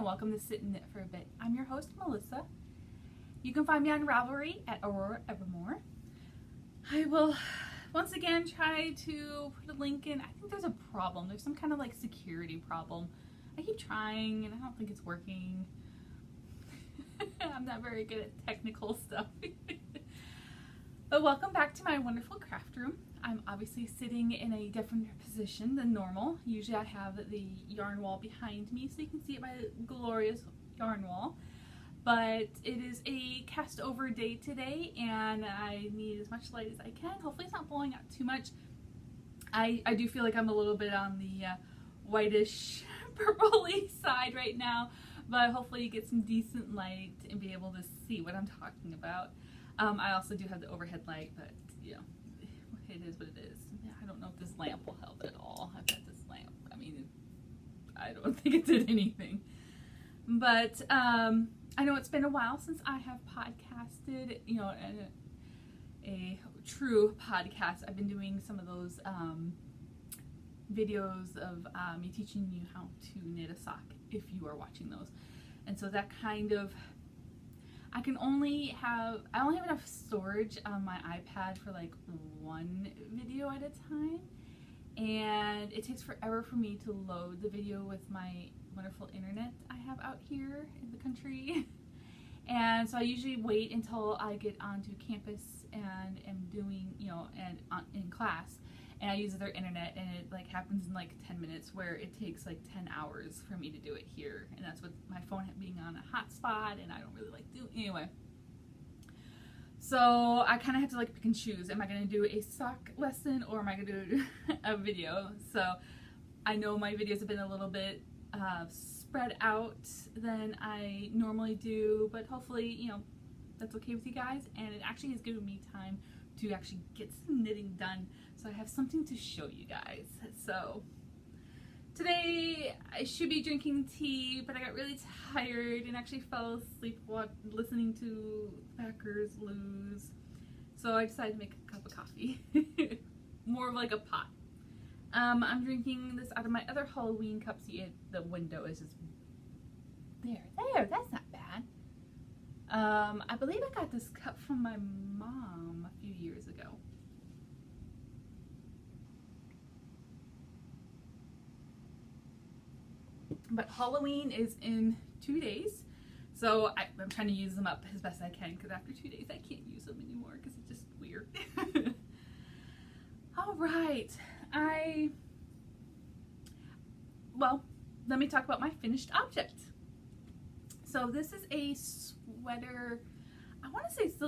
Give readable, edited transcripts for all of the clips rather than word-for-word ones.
welcome to Sit and Knit for a Bit. I'm your host, Melissa. You can find me on Ravelry at Aurora Evermore. I will once again try to put a link in. I think there's a problem. There's some kind of like security problem. I keep trying and I don't think it's working. I'm not very good at technical stuff. But welcome back to my wonderful craft room. I'm obviously sitting in a different position than normal. Usually I have the yarn wall behind me so you can see it by the glorious yarn wall. But it is a cast over day today and I need as much light as I can. Hopefully it's not blowing out too much. I do feel like I'm a little bit on the whitish purpley side right now, but hopefully you get some decent light and be able to see what I'm talking about. I also do have the overhead light, but you know, it is what it is. I don't know if this lamp will help at all. I've got this lamp. I mean, I don't think it did anything. But I know it's been a while since I have podcasted, you know, a true podcast. I've been doing some of those videos of me teaching you how to knit a sock, if you are watching those. And so that kind of, I only have enough storage on my iPad for like one video at a time, and it takes forever for me to load the video with my wonderful internet I have out here in the country. And so I usually wait until I get onto campus and am doing, you know, and in class, and I use their internet, and it like happens in like 10 minutes where it takes like 10 hours for me to do it here. And that's with my phone being on a hotspot, and I don't really like do anyway. So I kind of have to like pick and choose. Am I going to do a sock lesson or am I going to do a video? So I know my videos have been a little bit spread out than I normally do, but hopefully, you know, that's okay with you guys. And it actually has given me time to actually get some knitting done, so I have something to show you guys. So today I should be drinking tea, but I got really tired and actually fell asleep while listening to Packers lose. So I decided to make a cup of coffee. More of like a pot. I'm drinking this out of my other Halloween cup. See, the window is just there, that's not bad. I believe I got this cup from my mom a few years ago. But Halloween is in 2 days, so I'm trying to use them up as best I can, because after 2 days I can't use them anymore because it's just weird. Alright, well, let me talk about my finished object. So this is a sweater. I want to say it's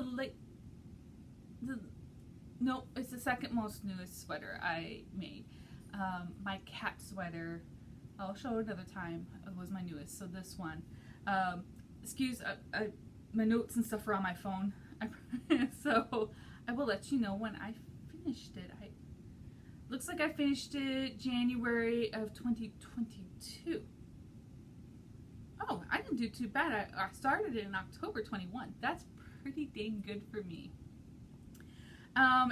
no, it's the second most newest sweater I made. My cat sweater, I'll show it another time, it was my newest. So this one, excuse my notes and stuff are on my phone, so I will let you know when I finished it. Looks like I finished it January of 2022. Oh, I didn't do too bad. I started it in October 21. That's pretty dang good for me.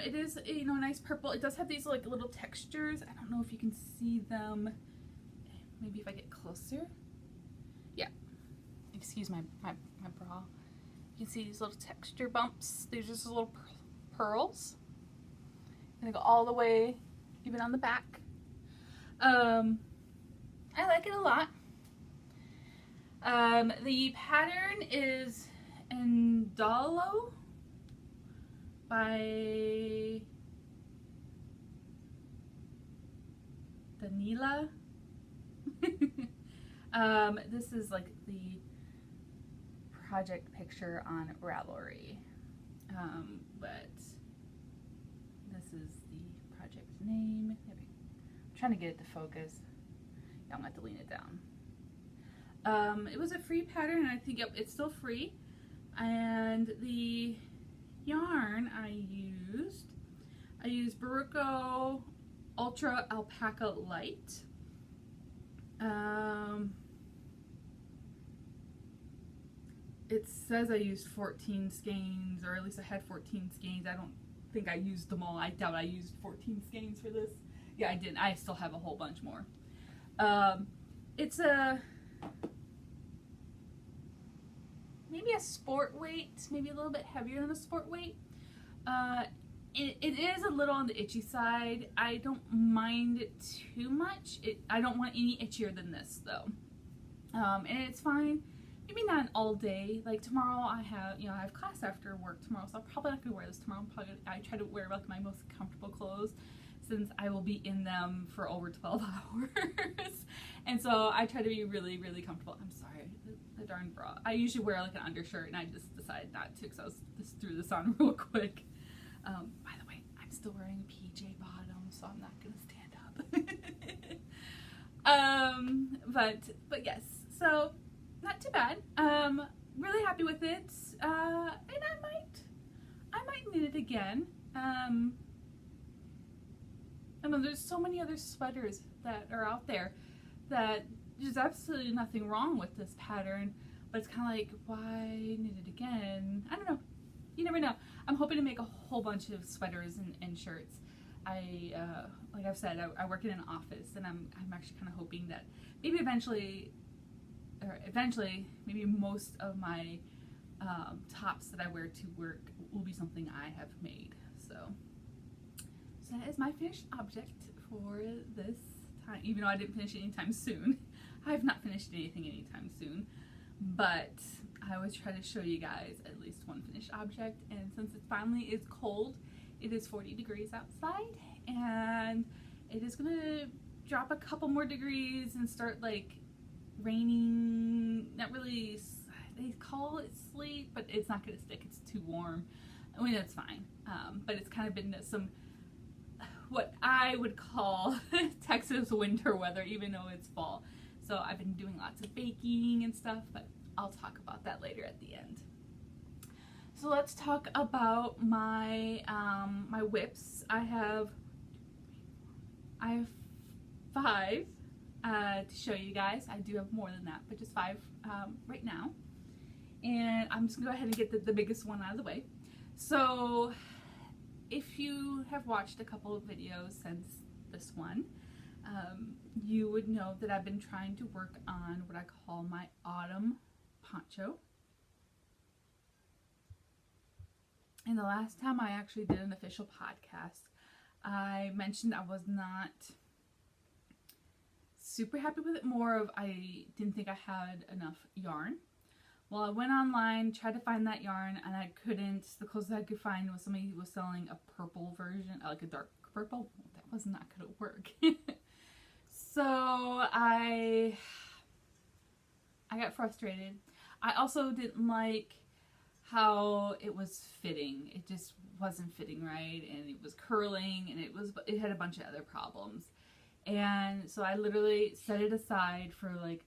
It is, you know, a nice purple. It does have these like little textures. I don't know if you can see them. Maybe if I get closer. Yeah. Excuse my bra. You can see these little texture bumps. They're just little pearls. And they go all the way, even on the back. I like it a lot. The pattern is Ndalo by Daniela. This is like the project picture on Ravelry, but this is the project name. I'm trying to get it to focus. Yeah, I'm going to have to lean it down. It was a free pattern, and I think it's still free. And the yarn I used Baruco Ultra Alpaca Light. It says I used 14 skeins, or at least I had 14 skeins. I don't think I used them all. I doubt I used 14 skeins for this. Yeah, I didn't. I still have a whole bunch more. It's a maybe a sport weight, maybe a little bit heavier than a sport weight. It is a little on the itchy side. I don't mind it too much. I don't want any itchier than this though. And it's fine. Maybe not all day. Like tomorrow I have class after work tomorrow, so I'm probably not gonna wear this tomorrow. I try to wear like my most comfortable clothes since I will be in them for over 12 hours. And so I try to be really, really comfortable. I'm sorry, the darn bra. I usually wear like an undershirt and I just decided not to because I just threw this on real quick. By the way, I'm still wearing a PJ bottom, so I'm not gonna stand up. But yes, so not too bad. Really happy with it. And I might knit it again. I know there's so many other sweaters that are out there that there's absolutely nothing wrong with this pattern, but it's kind of like, why knit it again? I don't know. You never know. I'm hoping to make a whole bunch of sweaters and shirts. Like I've said, I work in an office, and I'm actually kind of hoping that maybe eventually, maybe most of my tops that I wear to work will be something I have made. So that is my finished object for this time, even though I didn't finish it anytime soon. I have not finished anything anytime soon, but I always try to show you guys at least one finished object. And since it finally is cold, it is 40 degrees outside, and it is gonna drop a couple more degrees and start like raining. Not really, they call it sleet, but it's not gonna stick. It's too warm. I mean, it's fine, but it's kind of been some what I would call Texas winter weather, even though it's fall. So I've been doing lots of baking and stuff, but I'll talk about that later at the end. So let's talk about my my whips. I have 5 to show you guys. I do have more than that, but just 5 right now. And I'm just gonna go ahead and get the biggest one out of the way. So if you have watched a couple of videos since this one, you would know that I've been trying to work on what I call my autumn poncho. And the last time I actually did an official podcast, I mentioned I was not super happy with it. More of I didn't think I had enough yarn. Well, I went online, tried to find that yarn, and I couldn't. The closest I could find was somebody who was selling a purple version, like a dark purple. That was not going to work. So I got frustrated. I also didn't like how it was fitting. It just wasn't fitting right, and it was curling, and it had a bunch of other problems. And so I literally set it aside for like,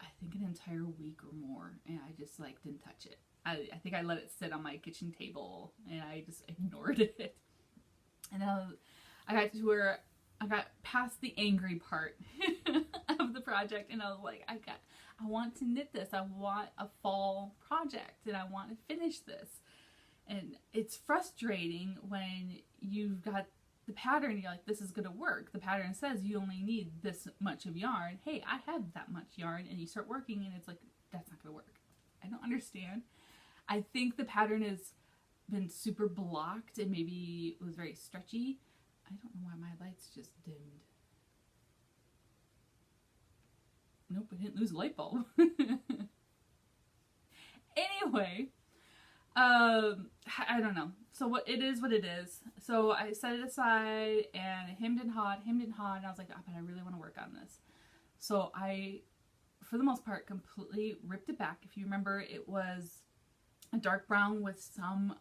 I think an entire week or more, and I just like didn't touch it. I think I let it sit on my kitchen table, and I just ignored it. And I got to where I got past the angry part of the project, and I was like, I want to knit this. I want a fall project, and I want to finish this. And it's frustrating when you've got the pattern, you're like, this is going to work. The pattern says you only need this much of yarn. Hey, I have that much yarn, and you start working, and it's like, that's not going to work. I don't understand. I think the pattern has been super blocked, and maybe it was very stretchy. I don't know why my lights just dimmed. Nope, I didn't lose a light bulb. Anyway, I don't know. So what it is. So I set it aside, and it hemmed and hawed, and I was like, oh, but I really want to work on this. So I, for the most part, completely ripped it back. If you remember, it was a dark brown with some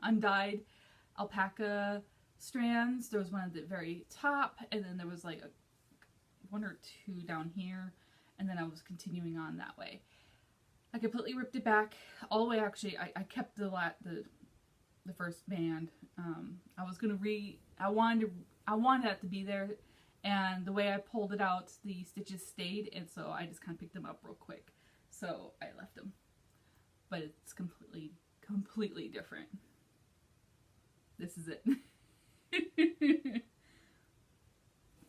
undyed alpaca strands. There was one at the very top, and then there was like 1 or 2 down here, and then I was continuing on that way. I completely ripped it back all the way. Actually, I kept the first band. I wanted that to be there, and the way I pulled it out, the stitches stayed, and so I just kind of picked them up real quick. So I left them, but it's completely different. This is it.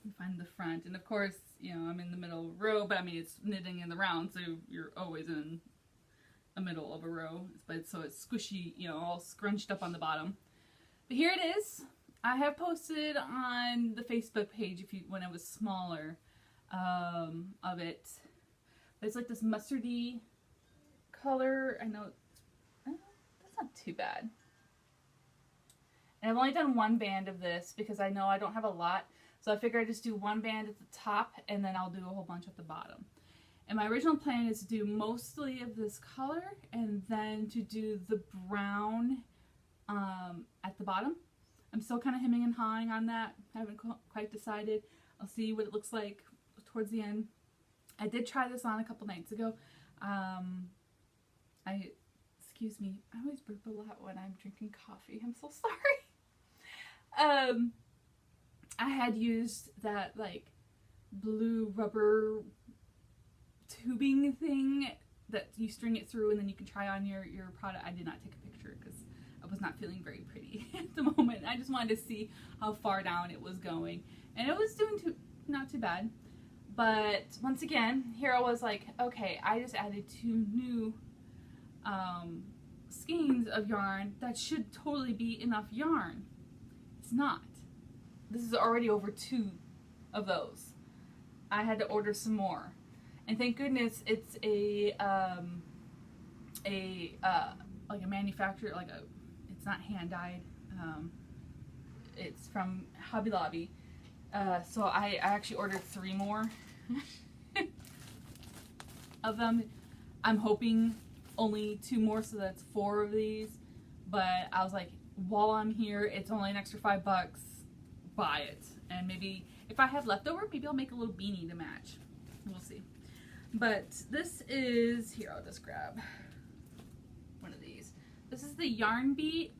Let me find the front. And of course, you know, I'm in the middle of a row, but I mean, it's knitting in the round, so you're always in the middle of a row. But so it's squishy, you know, all scrunched up on the bottom. But here it is. I have posted on the Facebook page when it was smaller of it. But it's like this mustardy color. I know that's not too bad. And I've only done one band of this because I know I don't have a lot. So I figure I just do one band at the top and then I'll do a whole bunch at the bottom. And my original plan is to do mostly of this color and then to do the brown at the bottom. I'm still kind of hemming and hawing on that. I haven't quite decided. I'll see what it looks like towards the end. I did try this on a couple nights ago. Excuse me, I always burp a lot when I'm drinking coffee. I'm so sorry. I had used that like blue rubber tubing thing that you string it through and then you can try on your product. I did not take a picture because I was not feeling very pretty at the moment. I just wanted to see how far down it was going. And it was doing not too bad. But once again, here I was like, okay, I just added 2 new skeins of yarn. That should totally be enough yarn. It's not. This is already over 2 of those. I had to order some more. And thank goodness it's like a manufacturer, it's not hand dyed. It's from Hobby Lobby. So I actually ordered 3 more of them. I'm hoping only 2 more, so that's 4 of these. But I was like, while I'm here, it's only an extra $5. Buy it. And maybe if I have leftover, maybe I'll make a little beanie to match. We'll see. But this is, here, I'll just grab one of these. This is the Yarn Beat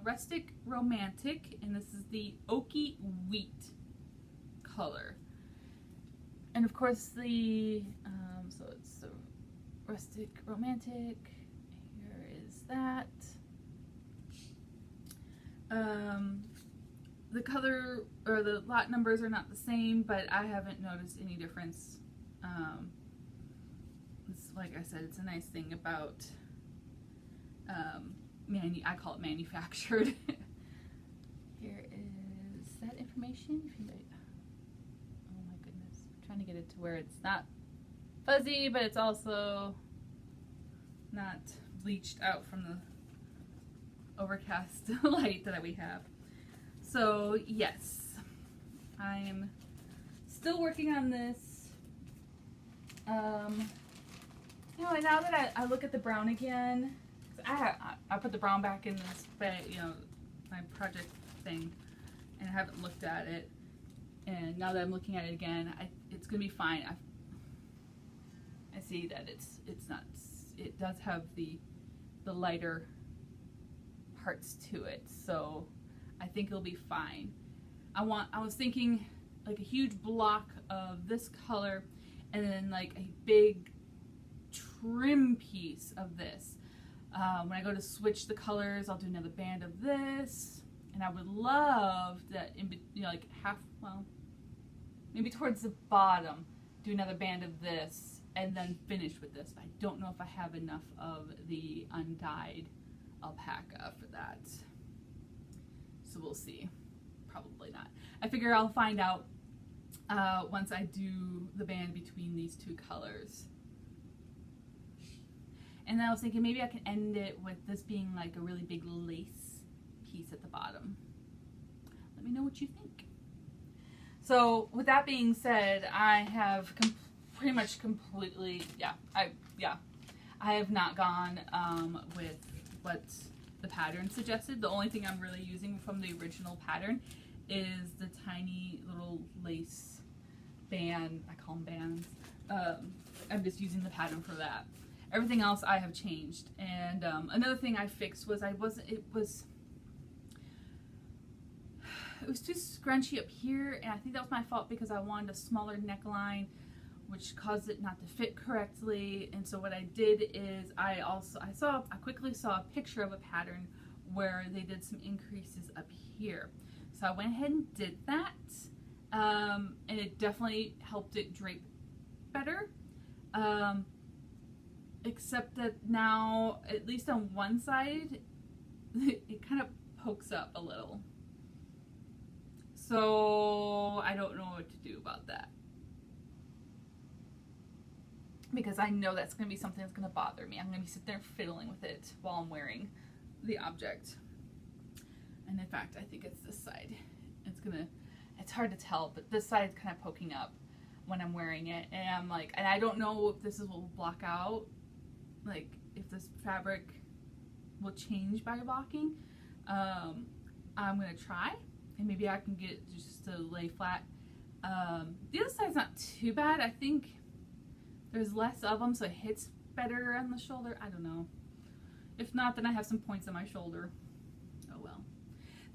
Rustic Romantic, and this is the Oaky Wheat color. And of course the, so it's the Rustic Romantic, here is that. The color, or the lot numbers are not the same, but I haven't noticed any difference. It's, like I said, it's a nice thing about, I call it manufactured. Here is that information. If you like, oh my goodness, I'm trying to get it to where it's not fuzzy, but it's also not bleached out from the overcast light that we have. So yes, I am still working on this. You know, now that I look at the brown again, I put the brown back in this, you know, my project thing, and I haven't looked at it. And now that I'm looking at it again, it's gonna be fine. I see that it's not. It does have the lighter parts to it, so I think it'll be fine. I was thinking like a huge block of this color, and then like a big trim piece of this. When I go to switch the colors, I'll do another band of this, and I would love that like maybe towards the bottom, do another band of this, and then finish with this. But I don't know if I have enough of the undyed alpaca for that, so we'll see. Probably not. I figure I'll find out once I do the band between these 2 colors. And then I was thinking maybe I can end it with this being like a really big lace piece at the bottom. Let me know what you think. So with that being said, I have pretty much completely, I have not gone with what the pattern suggested. The only thing I'm really using from the original pattern is the tiny little lace band. I call them bands. I'm just using the pattern for that. Everything else I have changed. And another thing I fixed was it was too scrunchy up here, and I think that was my fault because I wanted a smaller neckline, which caused it not to fit correctly. And so what I did is I quickly saw a picture of a pattern where they did some increases up here. So I went ahead and did that. And and it definitely helped it drape better. Except that now, at least on one side, it kind of pokes up a little. So I don't know what to do about that. Because I know that's going to be something that's going to bother me. I'm going to be sitting there fiddling with it while I'm wearing the object. And in fact, I think it's this side. It's hard to tell, but this side's kind of poking up when I'm wearing it. And I'm like, and I don't know if this will block out, like if this fabric will change by blocking. I'm going to try, and maybe I can get it just to lay flat. The other side's not too bad. I think there's less of them, so it hits better on the shoulder. I don't know. If not, then I have some points on my shoulder. Oh well.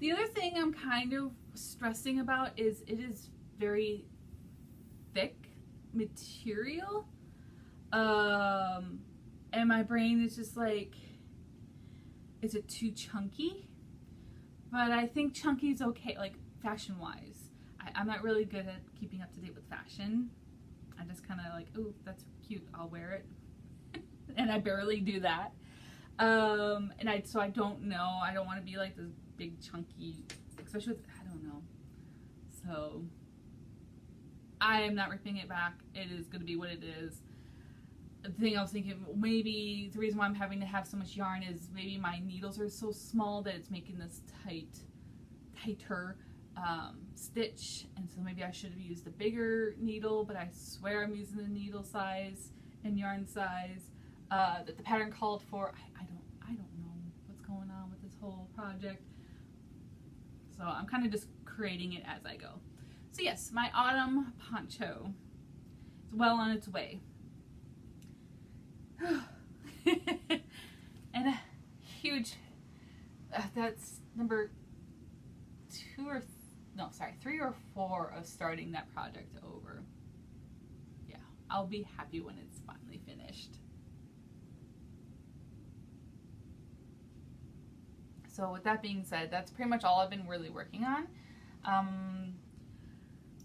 The other thing I'm kind of stressing about is it is very thick material. And my brain is just like, is it too chunky? But I think chunky is okay, like fashion-wise. I'm not really good at keeping up to date with fashion. I just kind of like, ooh, that's cute, I'll wear it. And I barely do that. So I don't know. I don't want to be like this big chunky, especially with, I don't know. So I am not ripping it back. It is going to be what it is. The thing I was thinking, maybe the reason why I'm having to have so much yarn is maybe my needles are so small that it's making this tighter stitch, and so maybe I should have used a bigger needle, but I swear I'm using the needle size and yarn size that the pattern called for. I don't know what's going on with this whole project, so I'm kind of just creating it as I go. So yes, my autumn poncho is well on its way. And a huge, that's number 3 or 4 of starting that project over. Yeah, I'll be happy when it's finally finished. So with that being said, that's pretty much all I've been really working on.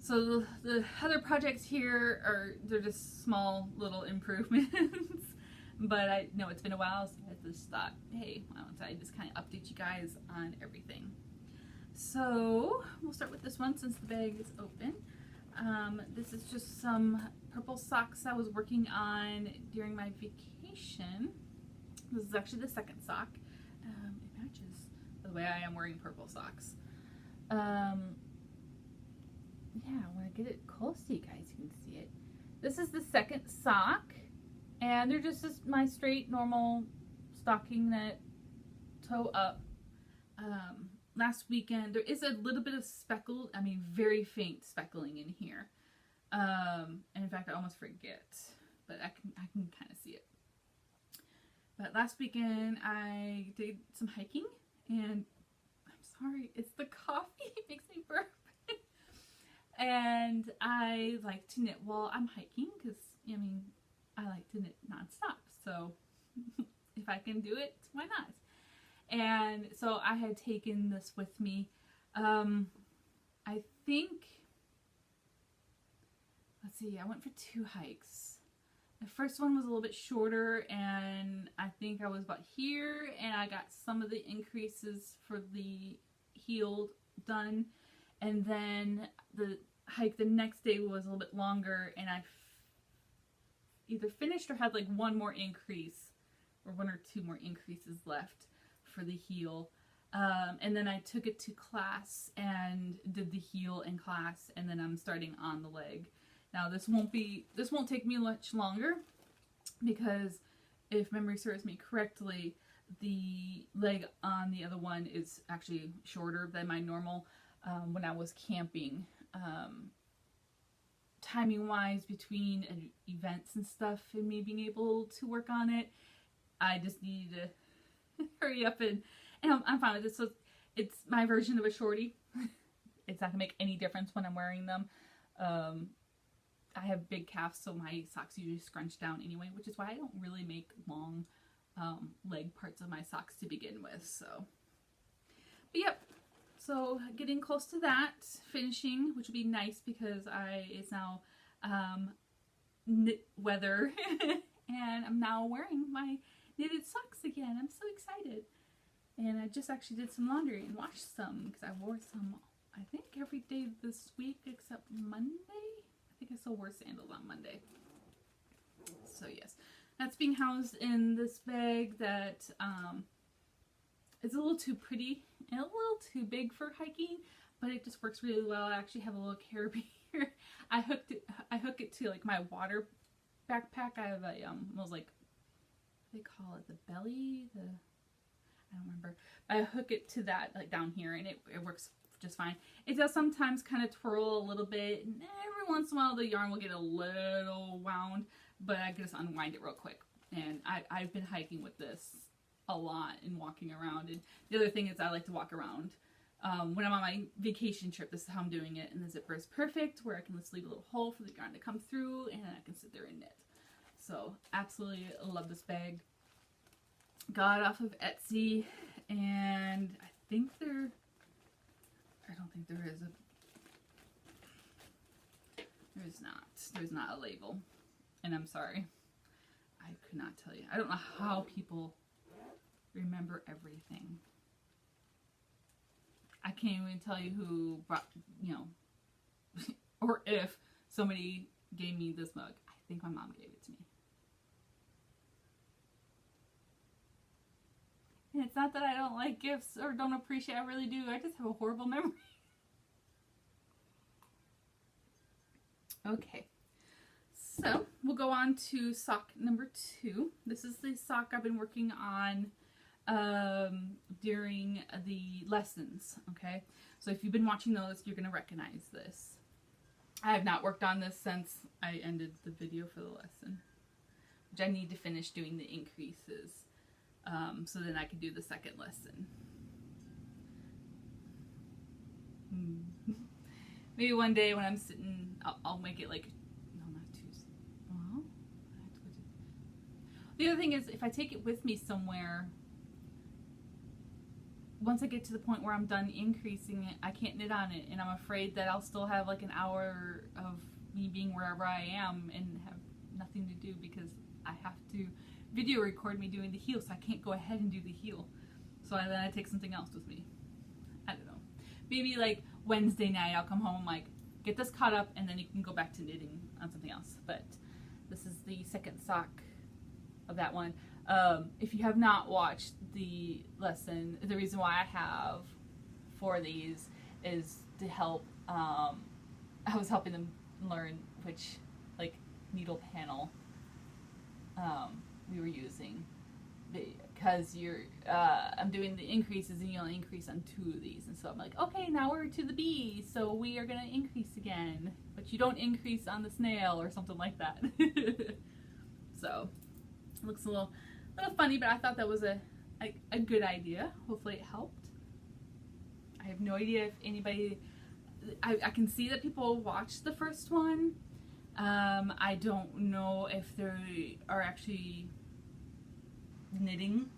So the other projects here they're just small little improvements. But I know it's been a while, so I just thought, hey, why don't I just kind of update you guys on everything. So we'll start with this one since the bag is open. This is just some purple socks I was working on during my vacation. This is actually the second sock. It matches the way I am wearing purple socks. Yeah, when I get it close to you guys, you can see it. This is the second sock. And they're just my straight, normal stocking knit toe up. Last weekend, there is a little bit of speckled, very faint speckling in here. And in fact, I almost forget, but I can kind of see it. But last weekend, I did some hiking, and I'm sorry, it's the coffee. It makes me burp. And I like to knit while I'm hiking, because, I like to knit nonstop, so if I can do it, why not? And so I had taken this with me. I think, let's see, I went for 2 hikes. The first one was a little bit shorter, and I think I was about here, and I got some of the increases for the heel done. And then the hike the next day was a little bit longer, and I either finished or had like 1 more increase, or 1 or 2 more increases left for the heel. And then I took it to class and did the heel in class, and then I'm starting on the leg. Now this won't take me much longer, because if memory serves me correctly, the leg on the other one is actually shorter than my normal. When I was camping, timing wise between events and stuff and me being able to work on it, I just needed to hurry up, and I'm fine with it. So it's my version of a shorty. It's not gonna make any difference when I'm wearing them. I have big calves, so my socks usually scrunch down anyway, which is why I don't really make long leg parts of my socks to begin with. So, but yep. so getting close to that finishing, which will be nice because it's now knit weather and I'm now wearing my knitted socks again. I'm so excited. And I just actually did some laundry and washed some because I wore some, I think, every day this week except Monday. I think I still wore sandals on Monday. So yes, that's being housed in this bag that it's a little too pretty and a little too big for hiking, but it just works really well. I actually have a little carabiner. I hook it to like my water backpack. I have a was like, what do they call it, the belly, I don't remember. I hook it to that like down here, and it works just fine. It does sometimes kind of twirl a little bit, and every once in a while the yarn will get a little wound, but I can just unwind it real quick. And I've been hiking with this a lot and walking around. And the other thing is I like to walk around. When I'm on my vacation trip, this is how I'm doing it. And the zipper is perfect, where I can just leave a little hole for the yarn to come through, and I can sit there and knit. So absolutely love this bag. Got it off of Etsy, and I think I don't think there's not a label, and I'm sorry, I could not tell you. I don't know how people remember everything. I can't even tell you who brought, or if somebody gave me this mug. I think my mom gave it to me. And it's not that I don't like gifts or don't appreciate, I really do. I just have a horrible memory. Okay, so we'll go on to sock number 2. This is the sock I've been working on during the lessons, okay? So if you've been watching those, you're going to recognize this. I have not worked on this since I ended the video for the lesson, which I need to finish doing the increases. So then I can do the second lesson. Maybe one day when I'm sitting, I'll make it like, no, not Tuesday. Well, I have to go to... The other thing is, if I take it with me somewhere, once I get to the point where I'm done increasing it, I can't knit on it, and I'm afraid that I'll still have like an hour of me being wherever I am and have nothing to do because I have to video record me doing the heel, so I can't go ahead and do the heel. So then I take something else with me. I don't know. Maybe like Wednesday night I'll come home and like get this caught up, and then you can go back to knitting on something else. But this is the second sock of that one. If you have not watched the lesson, the reason why I have 4 of these is to help. I was helping them learn which like needle panel we were using, because I'm doing the increases and you only increase on 2 of these, and so I'm like, okay, now we're to the bee, so we are gonna increase again, but you don't increase on the snail or something like that. So it looks a little funny, but I thought that was a good idea. Hopefully it helped. I have no idea if anybody, I can see that people watched the first one. I don't know if they are actually knitting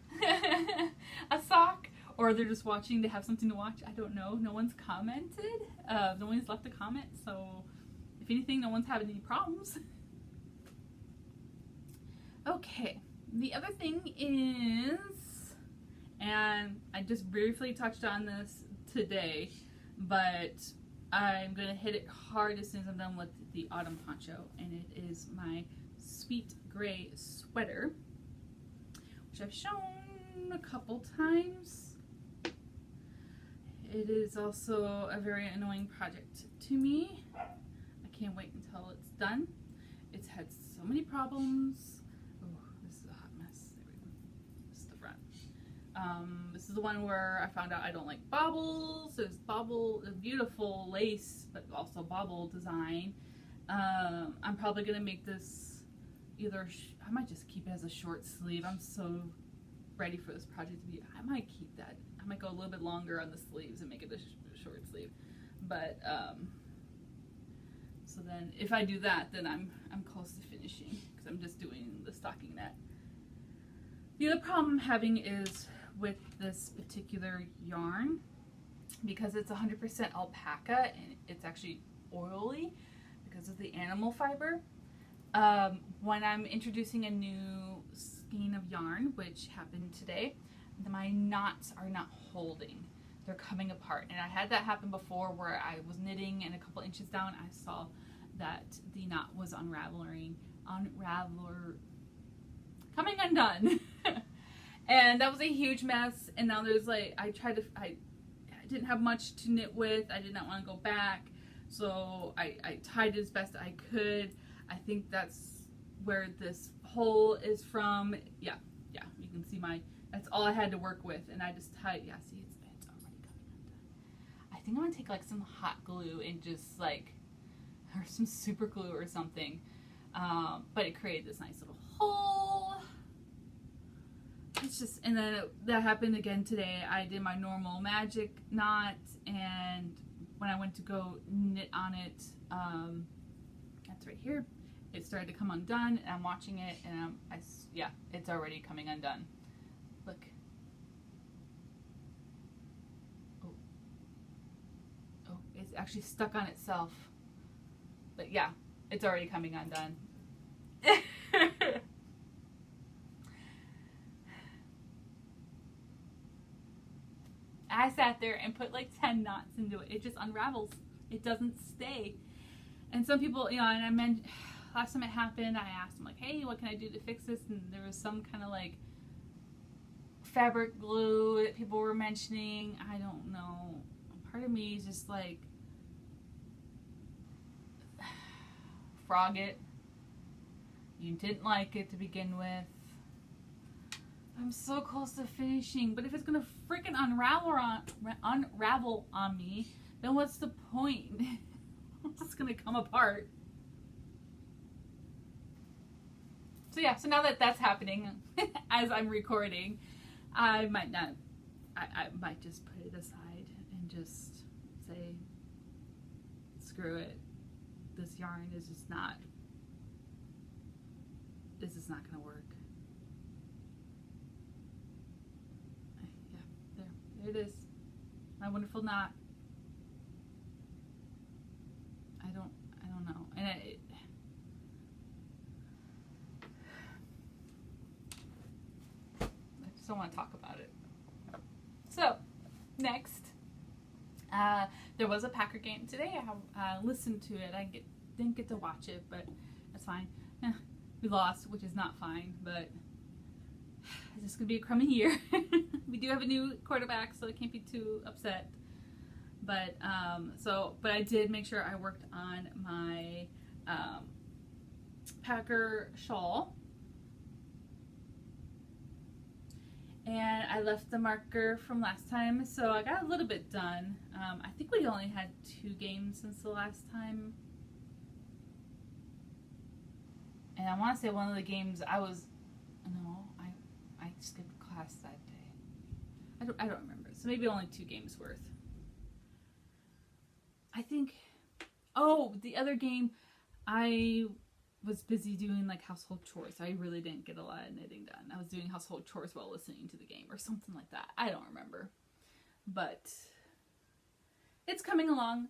a sock, or they're just watching to have something to watch. I don't know. No one's commented. No one's left a comment, so if anything, no one's having any problems. Okay, the other thing is, and I just briefly touched on this today, but I'm going to hit it hard as soon as I'm done with the autumn poncho, and it is my sweet gray sweater, which I've shown a couple times. It is also a very annoying project to me. I can't wait until it's done. It's had so many problems. Oh, this is a hot mess. There we go. This is the front. This is the one where I found out I don't like bobbles. There's a beautiful lace, but also bobble design. I'm probably gonna make this either, I might just keep it as a short sleeve. I'm so ready for this project to be, I might keep that. I might go a little bit longer on the sleeves and make it a short sleeve. But, so then if I do that, then I'm close to finishing, because I'm just doing the stocking net. The other problem I'm having is with this particular yarn because it's 100% alpaca and it's actually oily because of the animal fiber. When I'm introducing a new skein of yarn, which happened today, my knots are not holding. They're coming apart. And I had that happen before where I was knitting and a couple inches down, I saw that the knot was coming undone. And that was a huge mess. And now there's like, I didn't have much to knit with. I did not want to go back. So I tied it as best I could. I think that's where this hole is from. Yeah, you can see that's all I had to work with. And I just tied, yeah, see, it's already coming undone. I think I'm gonna take like some hot glue and just like, or some super glue or something. But it created this nice little hole. It's just, and then that happened again today. I did my normal magic knot, and when I went to go knit on it, that's right here, it started to come undone, and I'm watching it, and yeah, it's already coming undone. Look. Oh, it's actually stuck on itself. But yeah, it's already coming undone. I sat there and put like 10 knots into it. It just unravels. It doesn't stay. And some people, and I meant last time it happened, I asked them like, hey, what can I do to fix this? And there was some kind of like fabric glue that people were mentioning. I don't know. Part of me is just like, frog it. You didn't like it to begin with. I'm so close to finishing, but if it's gonna freaking unravel on me, then what's the point? It's gonna come apart. So yeah, so now that that's happening as I'm recording, I might just put it aside and just say, screw it. This yarn is just not, this is not gonna work. Yeah, there it is. My wonderful knot. I don't know. And I just don't want to talk about it. So, next. There was a Packer game today. I listened to it. I didn't get to watch it, but that's fine. We lost, which is not fine, but it's just going to be a crummy year. We do have a new quarterback, so I can't be too upset. But, but I did make sure I worked on my Packer shawl. And I left the marker from last time, so I got a little bit done. I think we only had 2 games since the last time. And I want to say one of the games I skipped class that day. I don't remember. So maybe only 2 games worth. I think, the other game, I was busy doing like household chores. I really didn't get a lot of knitting done. I was doing household chores while listening to the game or something like that. I don't remember. But it's coming along.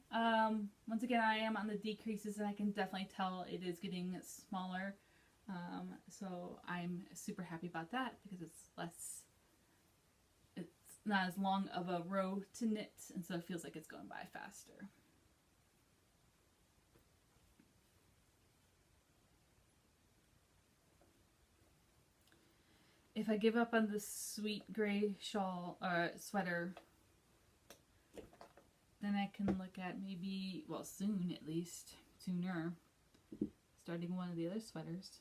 Once again, I am on the decreases, and I can definitely tell it is getting smaller. So I'm super happy about that because it's not as long of a row to knit, and so it feels like it's going by faster. If I give up on this sweet gray shawl or sweater, then I can look at maybe, well, soon at least, sooner, starting one of the other sweaters.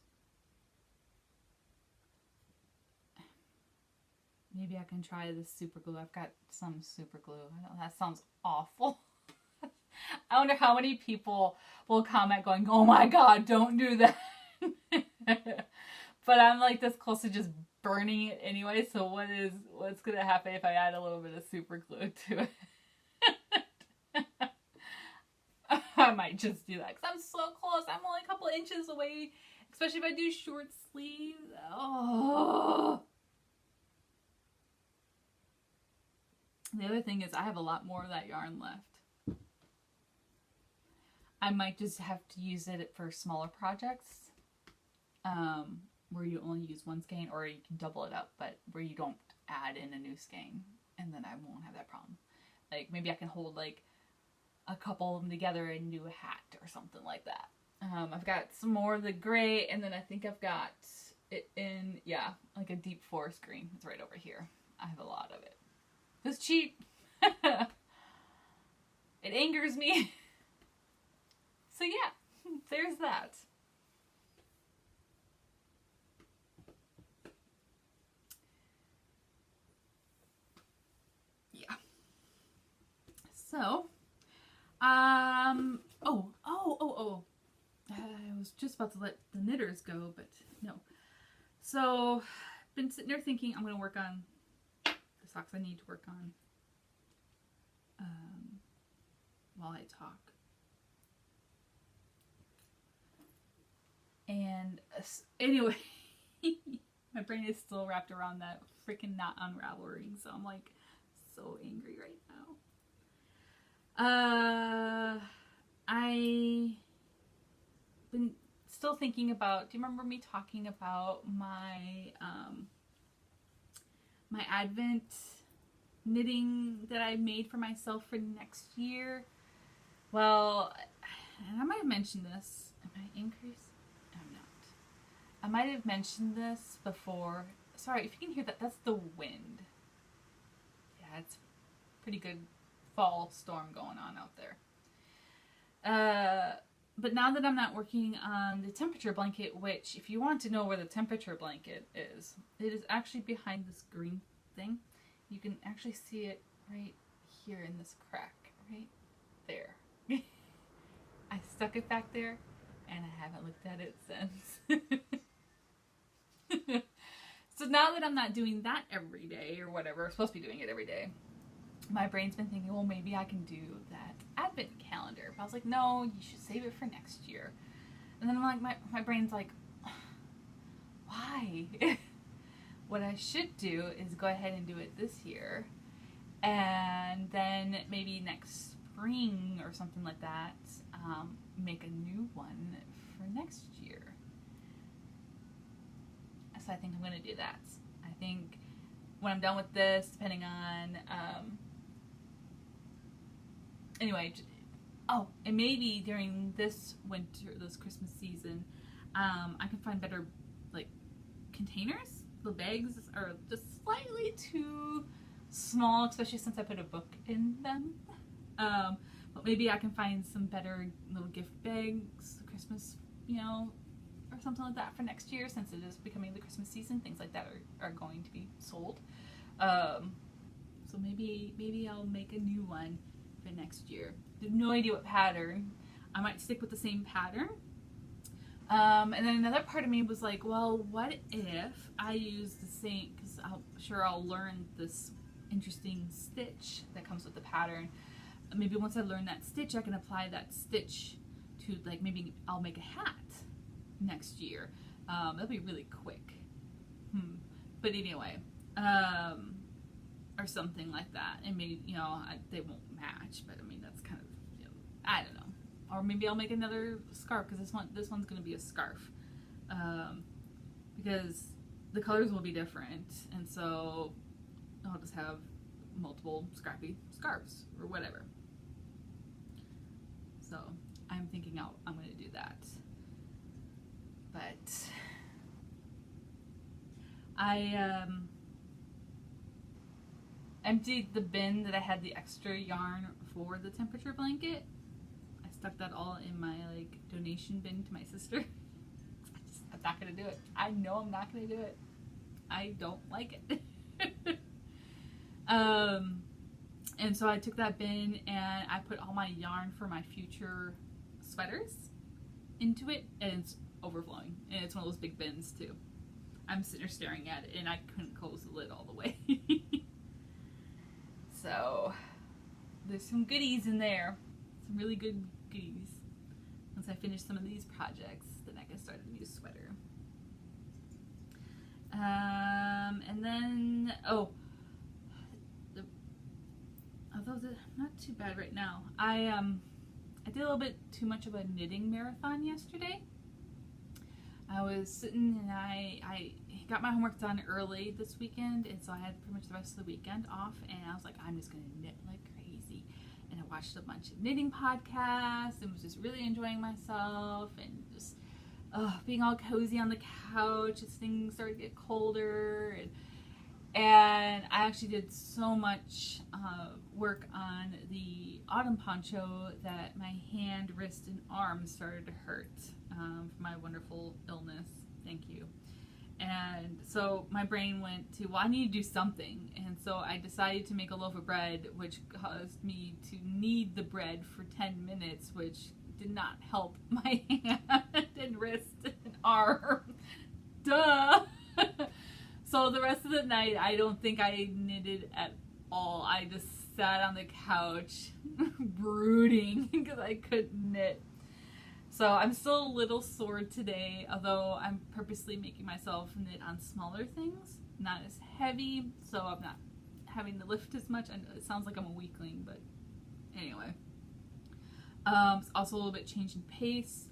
Maybe I can try this super glue. I've got some super glue. I know that sounds awful. I wonder how many people will comment going, oh my god, don't do that. But I'm like this close to just burning it anyway, so what's gonna happen if I add a little bit of super glue to it? I might just do that because I'm so close. I'm only a couple inches away, especially if I do short sleeves. Oh. The other thing is I have a lot more of that yarn left. I might just have to use it for smaller projects, where you only use one skein, or you can double it up, but where you don't add in a new skein, and then I won't have that problem. Like maybe I can hold like a couple of them together and do a hat or something like that. I've got some more of the gray, and then I think I've got it in, yeah, like a deep forest green. It's right over here. I have a lot of it. It's cheap. It angers me. So yeah, there's that. Yeah. So, I was just about to let the knitters go, but no. So, been sitting there thinking I'm going to work on the socks I need to work on while I talk. And anyway, my brain is still wrapped around that freaking knot unraveling, so I'm like so angry right now. I been still thinking about, do you remember me talking about my my Advent knitting that I made for myself for next year? Well, and I might have mentioned this. Am I increased? I'm not. I might have mentioned this before. Sorry, if you can hear that, that's the wind. Yeah, it's pretty good fall storm going on out there. But now that I'm not working on the temperature blanket, which if you want to know where the temperature blanket is, it is actually behind this green thing. You can actually see it right here in this crack, right there. I stuck it back there and I haven't looked at it since. So now that I'm not doing that every day or whatever, I'm supposed to be doing it every day, my brain's been thinking, well, maybe I can do that Advent calendar. But I was like, no, you should save it for next year. And then I'm like, my brain's like, why? What I should do is go ahead and do it this year. And then maybe next spring or something like that, make a new one for next year. So I think I'm going to do that. I think when I'm done with this, depending on, anyway, and maybe during this winter, this Christmas season, I can find better, like, containers. The bags are just slightly too small, especially since I put a book in them. But maybe I can find some better little gift bags, Christmas, or something like that for next year, since it is becoming the Christmas season. Things like that are going to be sold. So maybe I'll make a new one for next year. I have no idea what pattern. I might stick with the same pattern. And then another part of me was like, well, what if I use the same, because I'll learn this interesting stitch that comes with the pattern. Maybe once I learn that stitch, I can apply that stitch to, like, maybe I'll make a hat next year. That'll be really quick. But anyway, or something like that. And maybe, they won't match, but I mean, that's kind of, I don't know. Or maybe I'll make another scarf, because this one's going to be a scarf. Because the colors will be different, and so I'll just have multiple scrappy scarves or whatever. So I'm thinking I'm going to do that. But I emptied the bin that I had the extra yarn for the temperature blanket. I stuck that all in my donation bin to my sister. I'm not going to do it. I know I'm not going to do it. I don't like it. And so I took that bin and I put all my yarn for my future sweaters into it, and it's overflowing. And it's one of those big bins too. I'm sitting there staring at it and I couldn't close the lid all the way. So there's some goodies in there. Some really good goodies. Once I finish some of these projects, then I can start a new sweater. And then, although not too bad right now. I did a little bit too much of a knitting marathon yesterday. I was sitting and I got my homework done early this weekend, and so I had pretty much the rest of the weekend off, and I was like, I'm just gonna knit like crazy. And I watched a bunch of knitting podcasts and was just really enjoying myself and just being all cozy on the couch as things started to get colder. And I actually did so much work on the autumn poncho that my hand, wrist, and arm started to hurt from my wonderful illness. Thank you. And so my brain went to, well, I need to do something. And so I decided to make a loaf of bread, which caused me to knead the bread for 10 minutes, which did not help my hand and wrist and arm. Duh! So the rest of the night, I don't think I knitted at all. I just sat on the couch brooding because I couldn't knit. So I'm still a little sore today, although I'm purposely making myself knit on smaller things, not as heavy, so I'm not having to lift as much. I know it sounds like I'm a weakling, but anyway. It's also a little bit change in pace.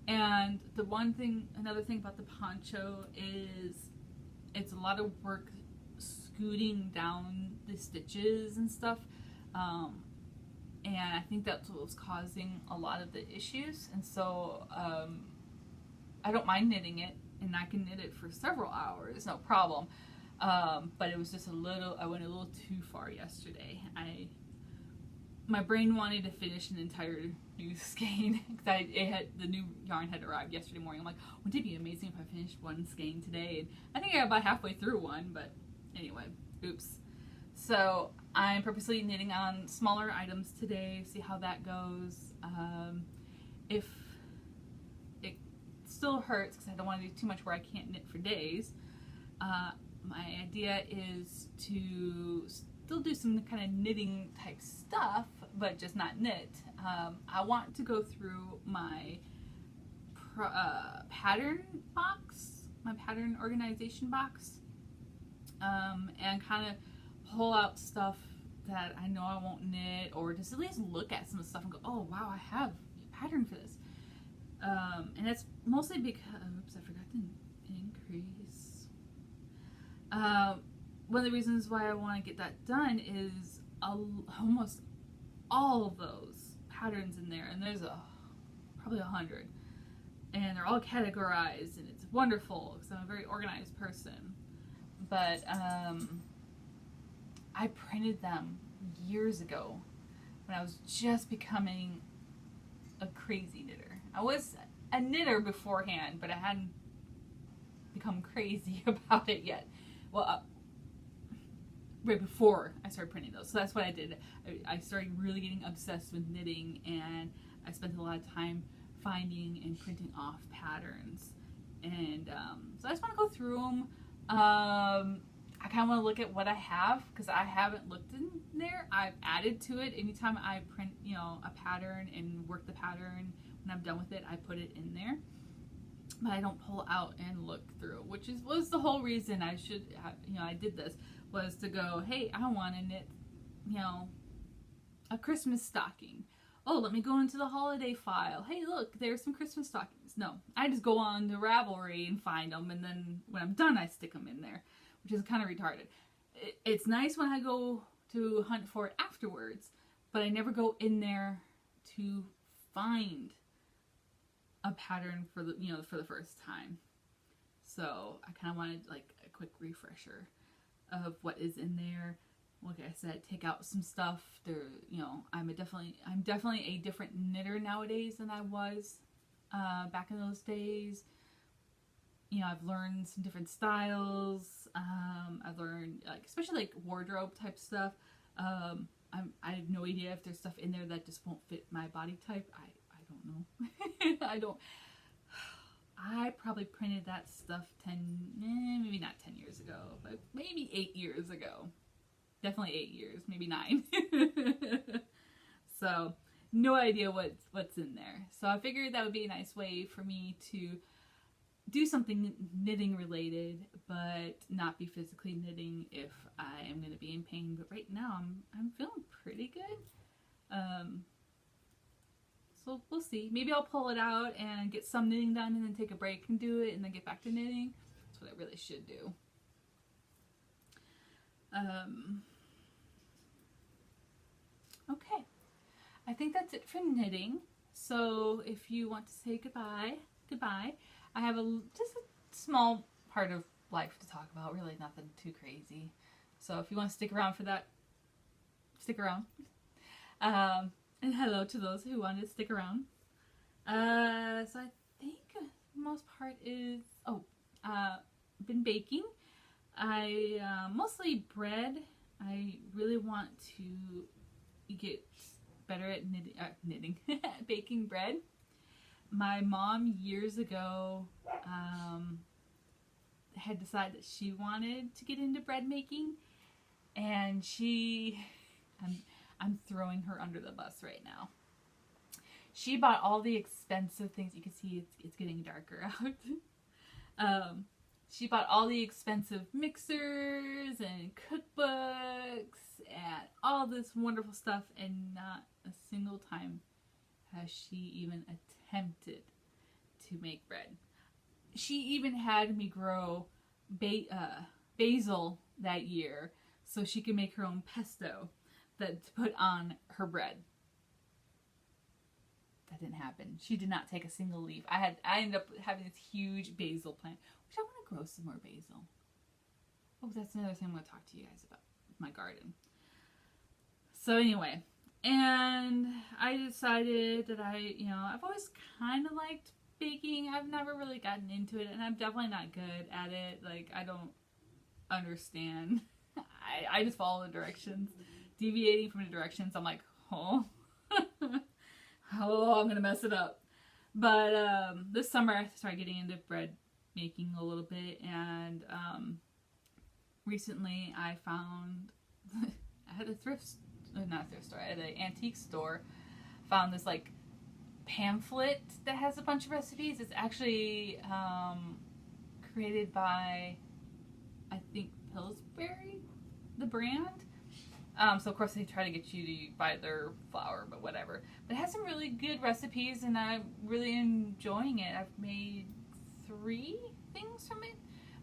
And another thing about the poncho is it's a lot of work scooting down the stitches and stuff. And I think that's what was causing a lot of the issues. And so I don't mind knitting it, and I can knit it for several hours, no problem. But it was just I went a little too far yesterday. My brain wanted to finish an entire new skein because the new yarn had arrived yesterday morning. I'm like, wouldn't it be amazing if I finished one skein today? And I think I got about halfway through one, but anyway, oops. So I'm purposely knitting on smaller items today, see how that goes. If it still hurts because I don't want to do too much where I can't knit for days, my idea is to still do some kind of knitting type stuff, but just not knit. I want to go through my pattern box, my pattern organization box, and kind of pull out stuff that I know I won't knit, or just at least look at some stuff and go, oh wow, I have a pattern for this. And it's mostly because, oops, I forgot to increase. One of the reasons why I want to get that done is almost all of those patterns in there, and there's probably 100, and they're all categorized, and it's wonderful because I'm a very organized person. But I printed them years ago when I was just becoming a crazy knitter. I was a knitter beforehand, but I hadn't become crazy about it yet. Well, right before I started printing those. So that's what I did. I started really getting obsessed with knitting, and I spent a lot of time finding and printing off patterns. And so I just want to go through them. I kind of want to look at what I have because I haven't looked in there. I've added to it. Anytime I print, a pattern and work the pattern, when I'm done with it, I put it in there. But I don't pull out and look through, which was the whole reason I did this, was to go, hey, I want to knit, a Christmas stocking. Oh, let me go into the holiday file. Hey, look, there's some Christmas stockings. No, I just go on to Ravelry and find them, and then when I'm done, I stick them in there, which is kind of retarded. It's nice when I go to hunt for it afterwards, but I never go in there to find a pattern for the first time. So I kind of wanted like a quick refresher of what is in there. Like I said, take out some stuff. I'm definitely a different knitter nowadays than I was back in those days. I've learned some different styles. I've learned especially wardrobe type stuff. I have no idea if there's stuff in there that just won't fit my body type. I don't know. I probably printed that stuff maybe not 10 years ago, but maybe 8 years ago. Definitely 8 years, maybe 9. So no idea what's in there. So I figured that would be a nice way for me to do something knitting related, but not be physically knitting if I am going to be in pain. But right now I'm feeling pretty good. So we'll see. Maybe I'll pull it out and get some knitting done and then take a break and do it and then get back to knitting. That's what I really should do. Okay. I think that's it for knitting. So if you want to say goodbye. I have just a small part of life to talk about, really nothing too crazy. So if you want to stick around for that, stick around. And hello to those who wanted to stick around. So I think the most part is, been baking. Mostly bread. I really want to get better at knitting, baking bread. My mom years ago had decided that she wanted to get into bread making, and I'm throwing her under the bus right now. She bought all the expensive things. You can see it's getting darker out. She bought all the expensive mixers and cookbooks and all this wonderful stuff, and not a single time has she even attempted to make bread. She even had me grow basil that year so she could make her own pesto to put on her bread. That didn't happen. She did not take a single leaf. I ended up having this huge basil plant, which I want to grow some more basil. Oh, that's another thing I'm going to talk to you guys about with my garden. So anyway, and I decided that I've always kind of liked baking. I've never really gotten into it, and I'm definitely not good at it. Like, I don't understand. I just follow the directions. Deviating from the directions, I'm like, oh, I'm gonna mess it up. But this summer I started getting into bread making a little bit, and recently I found I had an antique store, found this like pamphlet that has a bunch of recipes. It's actually created by, I think, Pillsbury, the brand. So of course they try to get you to buy their flour, but whatever. But it has some really good recipes, and I'm really enjoying it. I've made 3 things from it.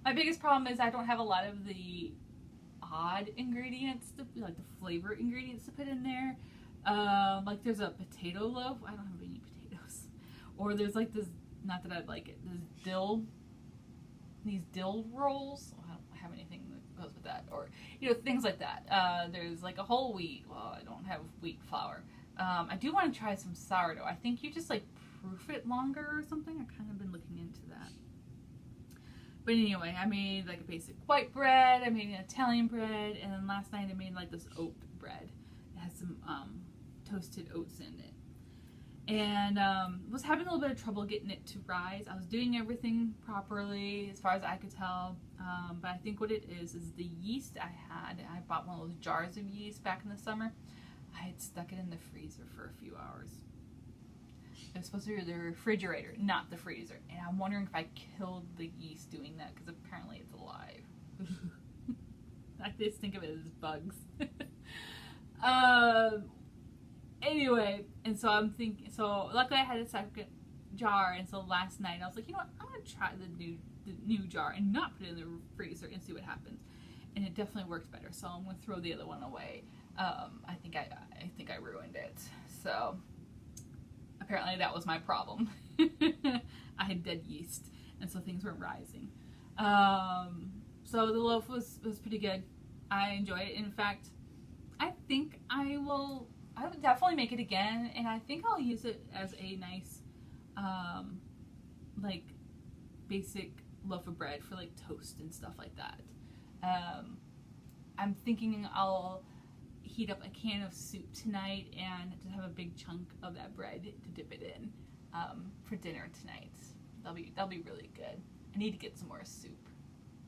My biggest problem is I don't have a lot of the odd ingredients, like the flavor ingredients to put in there. Like there's a potato loaf. I don't have any potatoes. Or there's like this, not that I'd like it, these dill rolls. I don't have anything that goes with that. Or, things like that. There's like a whole wheat. Well, I don't have wheat flour. I do want to try some sourdough. I think you just like proof it longer or something. I've kind of been looking into that. But anyway, I made like a basic white bread, I made an Italian bread, and then last night I made like this oat bread. It has some toasted oats in it. And was having a little bit of trouble getting it to rise. I was doing everything properly as far as I could tell. But I think what it is the yeast I had. I bought one of those jars of yeast back in the summer. I had stuck it in the freezer for a few hours. It was supposed to be the refrigerator, not the freezer. And I'm wondering if I killed the yeast doing that, because apparently it's alive. I just think of it as bugs. Anyway, and so I'm thinking, so luckily I had a second jar, and so last night I was like, you know what, I'm going to try the new jar and not put it in the freezer and see what happens. And it definitely worked better, so I'm going to throw the other one away. I think I ruined it. So apparently that was my problem. I had dead yeast, and so things weren't rising. So the loaf was pretty good. I enjoyed it. In fact, I think I would definitely make it again, and I think I'll use it as a nice, like, basic loaf of bread for, like, toast and stuff like that. I'm thinking I'll heat up a can of soup tonight and just have a big chunk of that bread to dip it in for dinner tonight. That'll be really good. I need to get some more soup.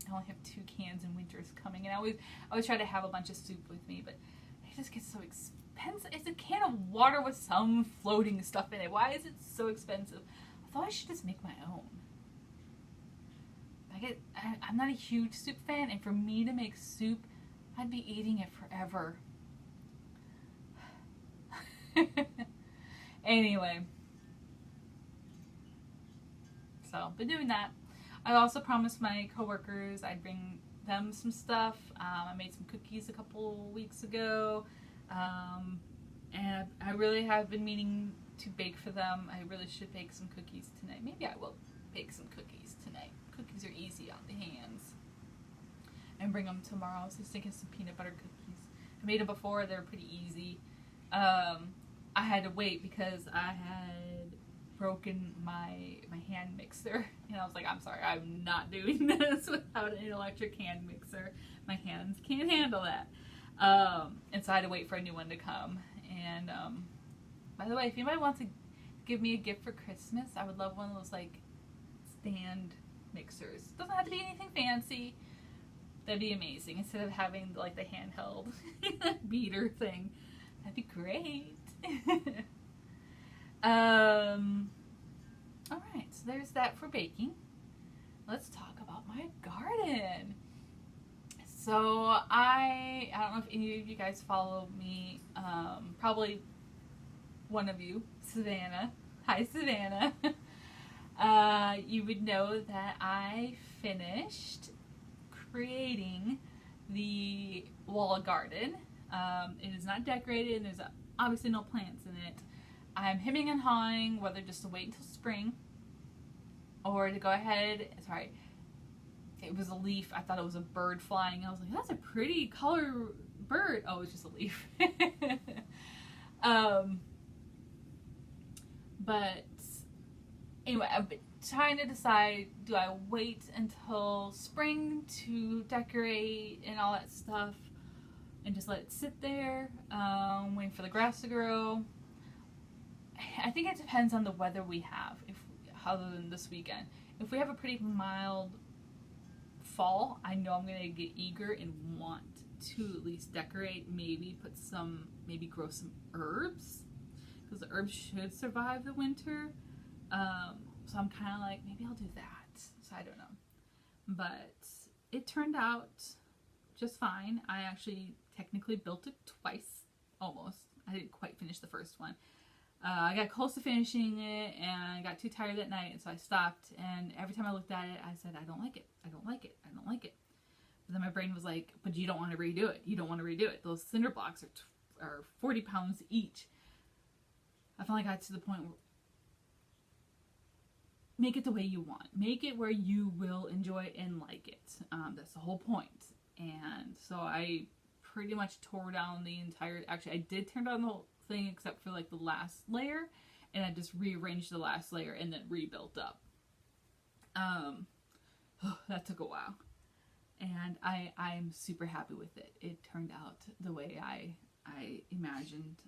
I only have 2 cans, and winter's coming, and I always try to have a bunch of soup with me, but it just gets so expensive. It's a can of water with some floating stuff in it. Why is it so expensive? I thought I should just make my own. I'm not a huge soup fan, and for me to make soup, I'd be eating it forever. Anyway, so been doing that. I also promised my coworkers I'd bring them some stuff. I made some cookies a couple weeks ago, and I really have been meaning to bake for them. I really should bake some cookies tonight. Maybe I will bake some cookies tonight. Cookies are easy on the hands. And bring them tomorrow. I was just thinking some peanut butter cookies. I made them before. They're pretty easy. I had to wait because I had broken my hand mixer, and I was like, I'm sorry, I'm not doing this without an electric hand mixer. My hands can't handle that. And so I had to wait for a new one to come. And by the way, if anybody wants to give me a gift for Christmas, I would love one of those like stand mixers. Doesn't have to be anything fancy. That'd be amazing. Instead of having like the handheld beater thing, that'd be great. All right, so there's that for baking. Let's talk about my garden. So I don't know if any of you guys follow me. Probably one of you, Savannah. Hi, Savannah. You would know that I finished creating the wall garden. It is not decorated, and there's obviously no plants in it. I'm hemming and hawing whether just to wait until spring or to go ahead. Sorry, it was a leaf. I thought it was a bird flying. I was like, that's a pretty color bird. Oh, it's just a leaf. But anyway, I've been trying to decide, do I wait until spring to decorate and all that stuff and just let it sit there, waiting for the grass to grow? I think it depends on the weather we have, other than this weekend. If we have a pretty mild fall, I know I'm going to get eager and want to at least decorate, maybe grow some herbs, because the herbs should survive the winter. So I'm kind of like, maybe I'll do that. So I don't know. But it turned out just fine. I actually technically built it twice, almost. I didn't quite finish the first one. I got close to finishing it, and I got too tired that night, and so I stopped. And every time I looked at it, I said, I don't like it. I don't like it. I don't like it. But then my brain was like, but you don't want to redo it. You don't want to redo it. Those cinder blocks are 40 pounds each. I finally got to the point where make it the way you want. Make it where you will enjoy and like it. That's the whole point. And so I pretty much tore down the entire... Actually, I did tear down the whole thing except for like the last layer. And I just rearranged the last layer and then rebuilt up. That took a while. And I'm super happy with it. It turned out the way I imagined.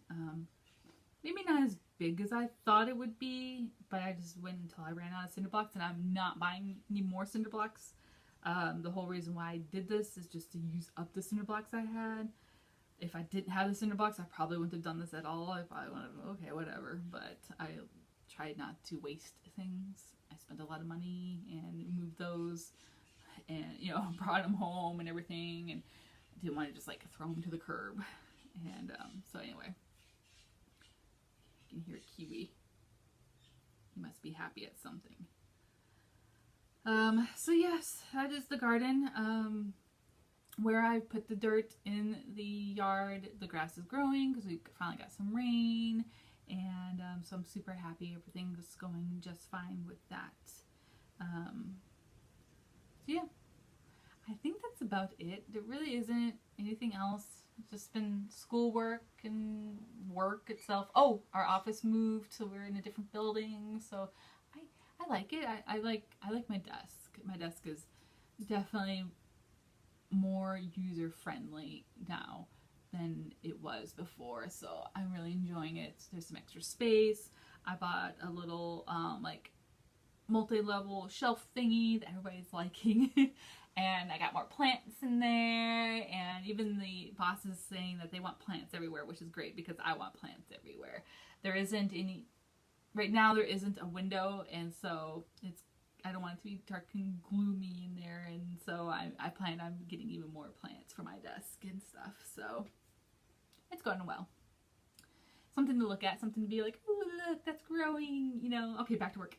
Maybe not as big as I thought it would be, but I just went until I ran out of cinder blocks, and I'm not buying any more cinder blocks. The whole reason why I did this is just to use up the cinder blocks I had. If I didn't have the cinder blocks, I probably wouldn't have done this at all. If I wanted, okay, whatever. But I tried not to waste things. I spent a lot of money and moved those, and brought them home and everything, and didn't want to just like throw them to the curb. And so anyway. You can hear Kiwi. He must be happy at something. So yes, that is the garden. Where I put the dirt in the yard, the grass is growing because we finally got some rain. And so I'm super happy. Everything's going just fine with that. So yeah, I think that's about it. There really isn't anything else. It's just been schoolwork and work itself. Oh, our office moved, so we're in a different building. So I like it. I like my desk. My desk is definitely more user friendly now than it was before. So I'm really enjoying it. There's some extra space. I bought a little like multi-level shelf thingy that everybody's liking. And I got more plants in there, and even the boss is saying that they want plants everywhere, which is great because I want plants everywhere. There isn't any, right now there isn't a window, and so I don't want it to be dark and gloomy in there, and so I plan on getting even more plants for my desk and stuff. So it's going well. Something to look at, something to be like, oh look, that's growing, you know. Okay, back to work.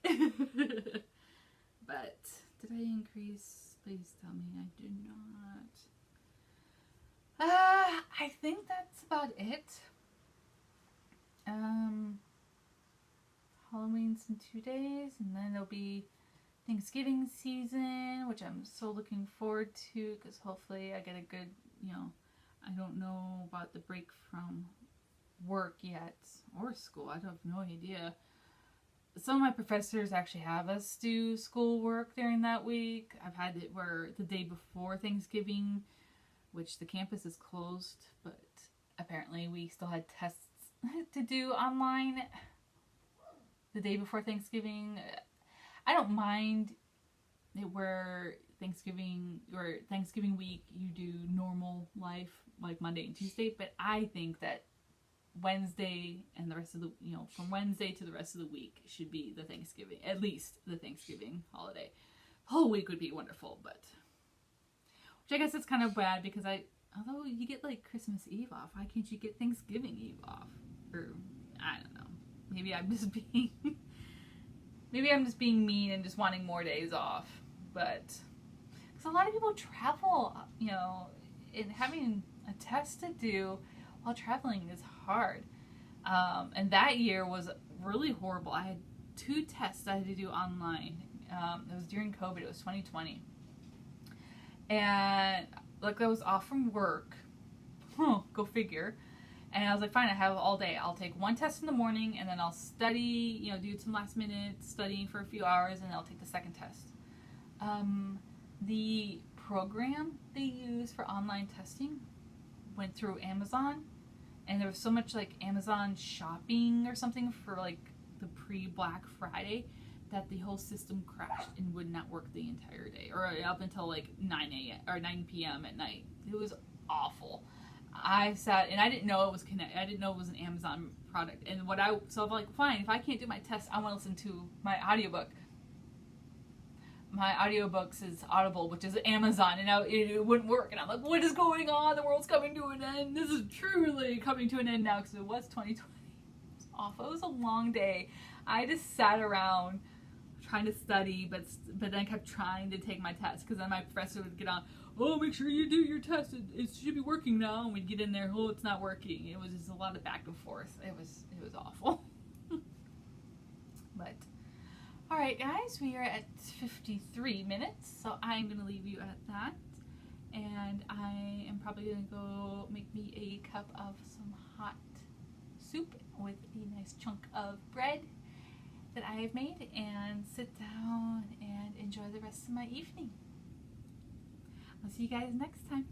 But did I increase? Please tell me I did not. I think that's about it. Halloween's in 2 days, and then there'll be Thanksgiving season, which I'm so looking forward to, because hopefully I get a good, you know, I don't know about the break from work yet, or school, I have no idea. Some of my professors actually have us do school work during that week. I've had it where the day before Thanksgiving, which the campus is closed, but apparently we still had tests to do online the day before Thanksgiving. I don't mind it where Thanksgiving week you do normal life like Monday and Tuesday, but I think that Wednesday and the rest of the, you know, from Wednesday to the rest of the week should be the Thanksgiving, at least the Thanksgiving holiday. The whole week would be wonderful, but which I guess it's kind of bad because although you get like Christmas Eve off, why can't you get Thanksgiving Eve off? Or I don't know. Maybe I'm just being mean and just wanting more days off. But because a lot of people travel, you know, and having a test to do while traveling is hard. And that year was really horrible. I had 2 tests I had to do online. It was during COVID. It was 2020. And like I was off from work. Go figure. And I was like, fine, I have all day. I'll take 1 test in the morning, and then I'll study, you know, do some last minute studying for a few hours, and I'll take the second test. The program they use for online testing went through Amazon, and there was so much like Amazon shopping or something for like the pre-Black Friday that the whole system crashed and would not work the entire day, or up until like 9 p.m. at night. It was awful. I sat and I didn't know it was connected. I didn't know it was an Amazon product. And so I'm like, fine, if I can't do my test, I want to listen to my audiobook. My audiobooks is Audible, which is Amazon, and it wouldn't work. And I'm like, what is going on? The world's coming to an end. This is truly coming to an end now, because it was 2020. It was awful. It was a long day. I just sat around trying to study, but then I kept trying to take my test, because then my professor would get on, oh, make sure you do your test. It should be working now. And we'd get in there, oh, it's not working. It was just a lot of back and forth. It was awful. But all right, guys, we are at 53 minutes, so I'm going to leave you at that. And I am probably going to go make me a cup of some hot soup with a nice chunk of bread that I have made, and sit down and enjoy the rest of my evening. I'll see you guys next time.